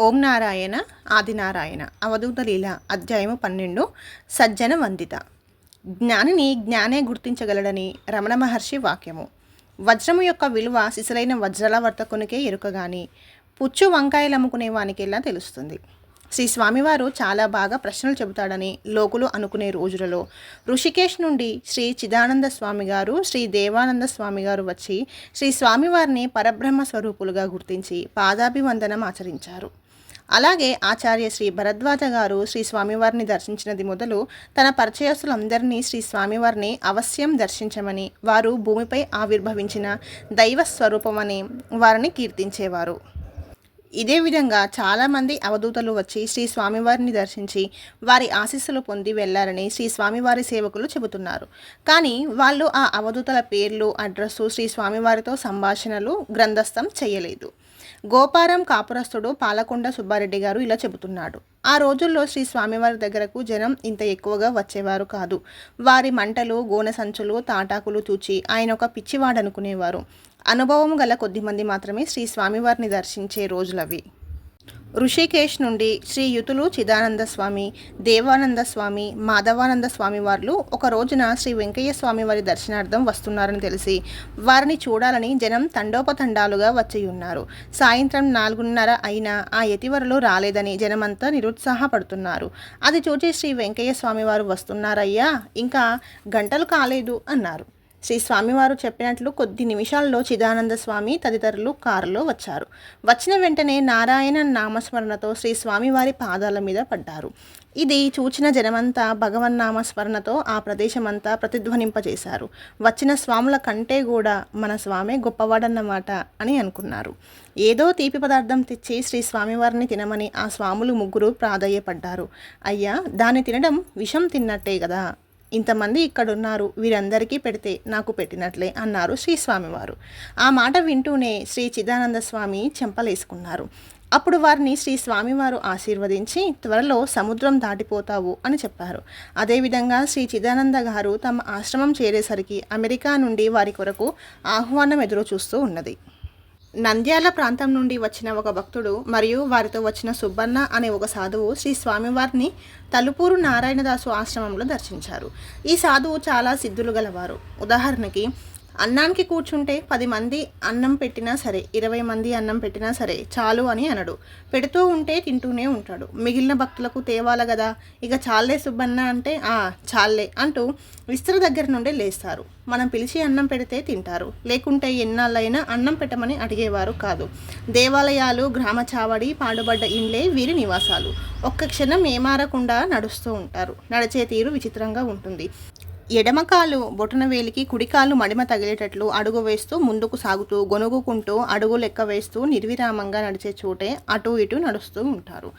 ఓం నారాయణ ఆదినారాయణ అవధూత లీల అధ్యాయము 12 సజ్జన వందిత. జ్ఞానిని జ్ఞానే గుర్తించగలడని రమణ మహర్షి వాక్యము. వజ్రము యొక్క విలువ సిసలైన వజ్రాల వర్తకునికే ఎరుకగాని పుచ్చు వంకాయలమ్ముకునే వానికెలా తెలుస్తుంది. శ్రీ స్వామివారు చాలా బాగా ప్రశ్నలు చెబుతాడని లోకులు అనుకునే రోజులలో ఋషికేశ్ నుండి శ్రీ చిదానంద స్వామి గారు, శ్రీ దేవానంద స్వామి గారు వచ్చి శ్రీ స్వామివారిని పరబ్రహ్మ స్వరూపులుగా గుర్తించి పాదాభివందనం ఆచరించారు. అలాగే ఆచార్య శ్రీ భరద్వాజ గారు శ్రీ స్వామివారిని దర్శించినది మొదలు తన పరిచయస్తులందరినీ శ్రీ స్వామివారిని అవశ్యం దర్శించమని, వారు భూమిపై ఆవిర్భవించిన దైవ స్వరూపమని వారిని కీర్తించేవారు. ఇదే విధంగా చాలామంది అవధూతలు వచ్చి శ్రీ స్వామివారిని దర్శించి వారి ఆశీస్సులు పొంది వెళ్లారని శ్రీ స్వామివారి సేవకులు చెబుతున్నారు. కానీ వాళ్ళు ఆ అవధూతల పేర్లు, అడ్రస్సు, శ్రీ స్వామివారితో సంభాషణలు గ్రంథస్థం చేయలేదు. గోపారం కాపురస్తుడు పాలకొండ సుబ్బారెడ్డి గారు ఇలా చెబుతున్నాడు. ఆ రోజుల్లో శ్రీ స్వామివారి దగ్గరకు జనం ఇంత ఎక్కువగా వచ్చేవారు కాదు. వారి మంటలు, గోనె సంచులు, తాటాకులు చూచి ఆయన ఒక పిచ్చివాడనుకునేవారు. అనుభవం గల కొద్దిమంది మాత్రమే శ్రీ స్వామివారిని దర్శించే రోజులవి. ఋషికేశ్ నుండి శ్రీయుతులు చిదానంద స్వామి, దేవానంద స్వామి, మాధవానంద స్వామి వారు ఒక రోజున శ్రీ వెంకయ్య స్వామి వారి దర్శనార్థం వస్తున్నారని తెలిసి వారిని చూడాలని జనం తండోపతండాలుగా వచ్చి ఉన్నారు. సాయంత్రం 4:30 అయినా ఆ యతివరులు రాలేదని జనమంతా నిరుత్సాహపడుతున్నారు. అది చూచి శ్రీ వెంకయ్య స్వామి వారు వస్తున్నారయ్యా, ఇంకా గంటలు కాలేదు అన్నారు. శ్రీ స్వామివారు చెప్పినట్లు కొద్ది నిమిషాల్లో చిదానంద స్వామి తదితరులు కారులో వచ్చారు. వచ్చిన వెంటనే నారాయణ నామస్మరణతో శ్రీ స్వామివారి పాదాల మీద పడ్డారు. ఇది చూచిన జనమంతా భగవన్నామస్మరణతో ఆ ప్రదేశమంతా ప్రతిధ్వనింపజేశారు. వచ్చిన స్వాముల కంటే కూడా మన స్వామే గొప్పవాడన్నమాట అని అనుకున్నారు. ఏదో తీపి పదార్థం తెచ్చి శ్రీ స్వామివారిని తినమని ఆ స్వాములు ముగ్గురు ప్రాధేయపడ్డారు. అయ్యా, దాన్ని తినడం విషం తిన్నట్టే కదా, ఇంతమంది ఇక్కడున్నారు, వీరందరికీ పెడితే నాకు పెట్టినట్లే అన్నారు శ్రీ స్వామివారు. ఆ మాట వింటూనే శ్రీ చిదానంద స్వామి చెంపలేసుకున్నారు. అప్పుడు వారిని శ్రీ స్వామివారు ఆశీర్వదించి త్వరలో సముద్రం దాటిపోతావు అని చెప్పారు. అదేవిధంగా శ్రీ చిదానంద గారు తమ ఆశ్రమం చేరేసరికి అమెరికా నుండి వారి కొరకు ఆహ్వానం ఎదురు చూస్తూ ఉన్నది. నంద్యాల ప్రాంతం నుండి వచ్చిన ఒక భక్తుడు మరియు వారితో వచ్చిన సుబ్బన్న అనే ఒక సాధువు శ్రీ స్వామివారిని తలుపూరు నారాయణదాసు ఆశ్రమంలో దర్శించారు. ఈ సాధువు చాలా సిద్ధులు గలవారు. ఉదాహరణకి, అన్నానికి కూర్చుంటే 10 మంది అన్నం పెట్టినా సరే, 20 మంది అన్నం పెట్టినా సరే చాలు అని అనడు. పెడుతూ ఉంటే తింటూనే ఉంటాడు. మిగిలిన భక్తులకు తేవాల కదా, ఇక చాలే సుబ్బన్న అంటే చాలే అంటూ విస్తర దగ్గర నుండి లేస్తారు. మనం పిలిచి అన్నం పెడితే తింటారు, లేకుంటే ఎన్నాళ్ళైనా అన్నం పెట్టమని అడిగేవారు కాదు. దేవాలయాలు, గ్రామ చావడి, పాడుబడ్డ ఇండ్లే వీరి నివాసాలు. ఒక్క క్షణం ఏమారకుండా నడుస్తూ ఉంటారు. నడిచే తీరు విచిత్రంగా ఉంటుంది. ఎడమకాలు బొటనవేలికి, కుడికాలు మడిమ తగిలేటట్లు అడుగు వేస్తూ ముందుకు సాగుతూ గొనుగుకుంటూ అడుగు లెక్క వేస్తూ నిర్విరామంగా నడిచే చోటే అటు ఇటు నడుస్తూ ఉంటారు.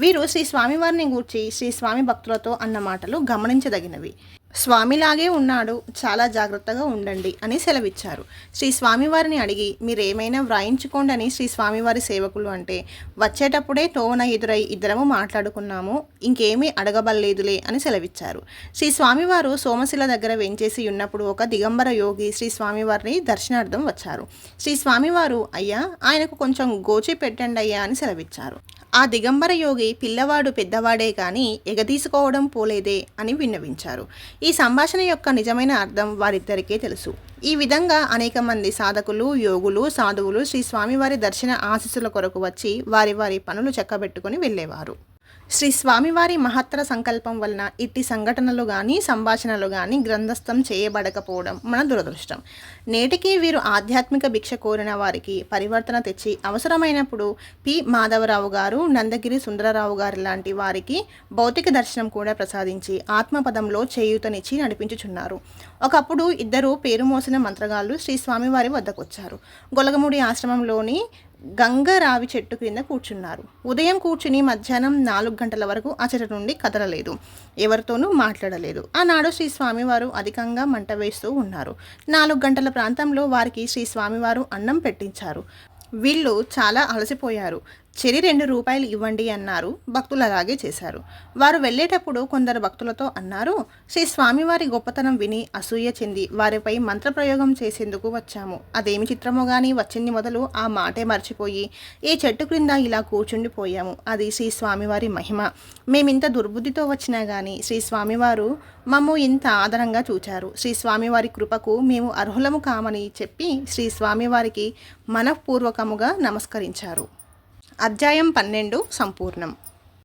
వీరు శ్రీ స్వామివారిని గూర్చి శ్రీ స్వామి భక్తులతో అన్న మాటలు గమనించదగినవి. స్వామిలాగే ఉన్నాడు, చాలా జాగ్రత్తగా ఉండండి అని సెలవిచ్చారు. శ్రీ స్వామివారిని అడిగి మీరేమైనా వ్రాయించుకోండి అని శ్రీ స్వామివారి సేవకులు అంటే, వచ్చేటప్పుడే తోవన ఎదురై ఇద్దరము మాట్లాడుకున్నాము, ఇంకేమీ అడగబల్లేదులే అని సెలవిచ్చారు. శ్రీ స్వామివారు సోమశిల దగ్గర వెంచేసి ఉన్నప్పుడు ఒక దిగంబర యోగి శ్రీ స్వామివారిని దర్శనార్థం వచ్చారు. శ్రీ స్వామివారు, అయ్యా, ఆయనకు కొంచెం గోచి పెట్టండి అయ్యా అని సెలవిచ్చారు. ఆ దిగంబర యోగి పిల్లవాడు పెద్దవాడే కానీ ఎగదీసుకోవడం పోలేదే అని విన్నవించారు. ఈ సంభాషణ యొక్క నిజమైన అర్థం వారిద్దరికే తెలుసు. ఈ విధంగా అనేక మంది సాధకులు, యోగులు, సాధువులు శ్రీ స్వామివారి దర్శన ఆశీస్సుల కొరకు వచ్చి వారి వారి పనులు చక్కబెట్టుకుని వెళ్ళేవారు. శ్రీ స్వామివారి మహత్తర సంకల్పం వలన ఇట్టి సంఘటనలు కానీ సంభాషణలు కానీ గ్రంథస్థం చేయబడకపోవడం మన దురదృష్టం. నేటికి వీరు ఆధ్యాత్మిక భిక్ష కోరిన వారికి పరివర్తన తెచ్చి అవసరమైనప్పుడు పి మాధవరావు గారు, నందగిరి సుందరరావు గారు లాంటి వారికి భౌతిక దర్శనం కూడా ప్రసాదించి ఆత్మపదంలో చేయూతనిచ్చి నడిపించుచున్నారు. ఒకప్పుడు ఇద్దరు పేరు మోసిన మంత్రగాళ్ళు శ్రీ స్వామివారి వద్దకొచ్చారు. గొలగముడి ఆశ్రమంలోని గంగరావి చెట్టు క్రింద కూర్చున్నారు. ఉదయం కూర్చుని మధ్యాహ్నం 4 గంటల వరకు ఆ చెట్టు నుండి కదలలేదు, ఎవరితోనూ మాట్లాడలేదు. ఆనాడు శ్రీ స్వామివారు అధికంగా మంట వేస్తూ ఉన్నారు. 4 గంటల ప్రాంతంలో వారికి శ్రీ స్వామివారు అన్నం పెట్టించారు. వీళ్ళు చాలా అలసిపోయారు. చెరి 2 రూపాయలు ఇవ్వండి అన్నారు. భక్తులు అలాగే చేశారు. వారు వెళ్ళేటప్పుడు కొందరు భక్తులతో అన్నారు, శ్రీ స్వామివారి గొప్పతనం విని అసూయ చెంది వారిపై మంత్రప్రయోగం చేసేందుకు వచ్చాము. అదేమి చిత్రమో గాని వచ్చింది మొదలు ఆ మాటే మర్చిపోయి ఏ చెట్టు క్రింద ఇలా కూర్చుండిపోయాము. అది శ్రీ స్వామివారి మహిమ. మేమింత దుర్బుద్ధితో వచ్చినా గాని శ్రీ స్వామివారు మమ్ము ఇంత ఆదరంగా చూచారు. శ్రీ స్వామివారి కృపకు మేము అర్హులము కామని చెప్పి శ్రీ స్వామివారికి మనఃపూర్వకముగా నమస్కరించారు. అధ్యాయం 12 సంపూర్ణం.